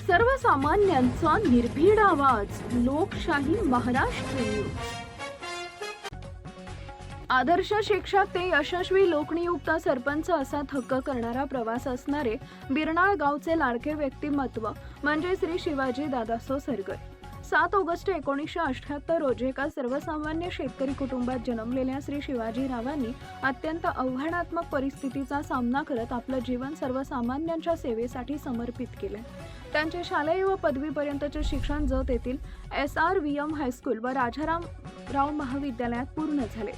सर्वसामान्यांचा निर्भीड आवाज, लोकशाही महाराष्ट्र न्यूज. आदर्श शिक्षक ते यशस्वी लोकनियुक्त सरपंच असा थक्क करणारा प्रवास असणारे बिरनाळ गावचे लाडके व्यक्तिमत्व म्हणजे श्री शिवाजी दादासो सरगर. 7 ऑगस्ट 1978 रोजी एका सर्वसामान्य शेतकरी कुटुंबात जन्मलेल्या श्री शिवाजीरावांनी अत्यंत आव्हानात्मक परिस्थितीचा सामना करत आपलं जीवन सर्वसामान्यांच्या सेवेसाठी समर्पित केले. त्यांचे शालेय व पदवीपर्यंतचे शिक्षण जत येथील SRVM हायस्कूल व राजारामराव महाविद्यालयात पूर्ण झाले.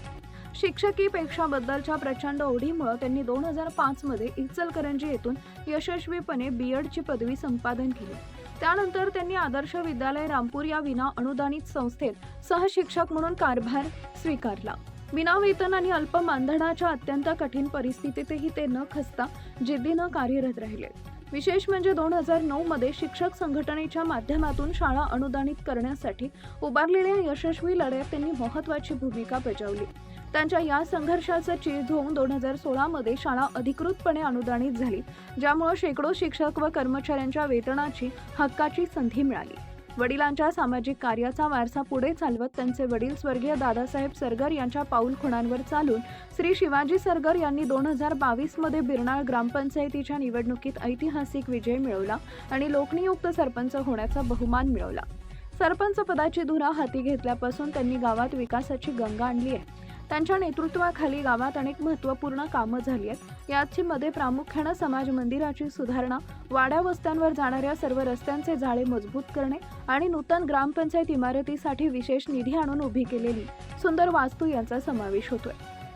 शिक्षकी पेक्षाबद्दलच्या प्रचंड ओढीमुळे त्यांनी 2005 मध्ये इचलकरंजी येथून यशस्वीपणे BEdची पदवी संपादन केली. त्यानंतर त्यांनी आदर्श विद्यालय रामपूर या विना अनुदानित संस्थेत सहशिक्षक म्हणून कारभार स्वीकारला. विना वेतन आणि अल्प मानधनाच्या अत्यंत कठीण परिस्थितीतही ते न खचता जिद्दीनं कार्यरत राहिले. विशेष म्हणजे 2009 मध्ये शिक्षक संघटनेच्या माध्यमातून शाळा अनुदानित करण्यासाठी उभारलेल्या यशस्वी लढ्यात त्यांनी महत्त्वाची भूमिका बजावली. त्यांच्या या संघर्षाचं चीज होऊन 2016 मध्ये शाळा अधिकृतपणे अनुदानित झाली, ज्यामुळे शेकडो शिक्षक व कर्मचाऱ्यांच्या वेतनाची हक्काची संधी मिळाली. वडिलांच्या सामाजिक कार्याचा वारसा पुढे चालवत त्यांचे वडील स्वर्गीय दादासाहेब सरगर यांच्या पाऊलखुणांवर चालून श्री शिवाजी सरगर यांनी 2022 मध्ये बिरनाळ ग्रामपंचायतीच्या निवडणुकीत ऐतिहासिक विजय मिळवला आणि लोकनियुक्त सरपंच होण्याचा बहुमान मिळवला. सरपंच पदाची धुरा हाती घेतल्यापासून त्यांनी गावात विकासाची गंगा आणली आहे. त्यांच्या नेतृत्वाखाली गावात अनेक महत्त्वपूर्ण कामं झाली आहेत. यामध्ये प्रामुख्यानं समाज मंदिराची सुधारणा, वाड्या वस्त्यांवर जाणाऱ्या सर्व रस्त्यांचे जाळे मजबूत करणे आणि नूतन ग्रामपंचायत इमारतीसाठी विशेष निधी आणून उभी केलेली सुंदर वास्तू यांचा समावेश होतोय.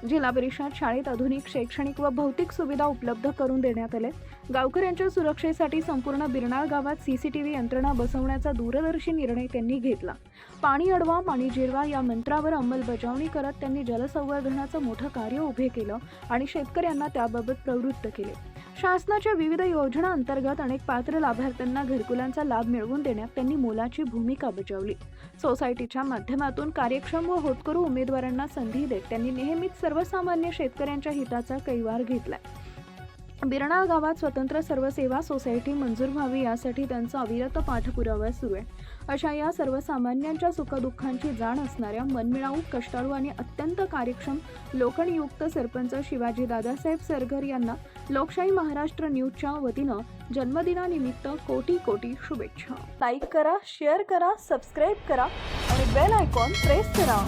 जिल्हा परिषद शाळेत आधुनिक शैक्षणिक व भौतिक सुविधा उपलब्ध करून देण्यात आल्या. गावकऱ्यांच्या सुरक्षेसाठी संपूर्ण बिरनाळ गावात CCTV यंत्रणा बसवण्याचा दूरदर्शी निर्णय त्यांनी घेतला. पाणी अडवा पाणी जिरवा या मंत्रावर अंमलबजावणी करत त्यांनी जलसंवर्धनाचं मोठं कार्य उभे केलं आणि शेतकऱ्यांना त्याबाबत प्रवृत्त केले. शासनाच्या विविध योजना अंतर्गत अनेक पात्र लाभार्थ्यांना घरकुलांचा लाभ मिळवून देण्यात त्यांनी मोलाची भूमिका बजावली. सोसायटीच्या माध्यमातून कार्यक्षम व होतकरू उमेदवारांना संधी देत त्यांनी नेहमीच सर्वसामान्य शेतकऱ्यांच्या हिताचा कैवार घेतलाय. बिरनाळ गावात स्वतंत्र सर्वसेवा सोसायटी मंजूर व्हावी यासाठी त्यांचा अविरत पाठपुरावा सुरू आहे. अशा या सर्वसामान्यांच्या सुखदुःखांची जाण असणाऱ्या मनमिळावू, कष्टाळू आणि अत्यंत कार्यक्षम लोकनियुक्त सरपंच शिवाजी दादासाहेब सरगर यांना लोकशाही महाराष्ट्र न्यूजच्या वतीनं जन्मदिनानिमित्त कोटी कोटी शुभेच्छा. लाईक करा, शेअर करा, सबस्क्राईब करा आणि बेल आयकॉन प्रेस करा.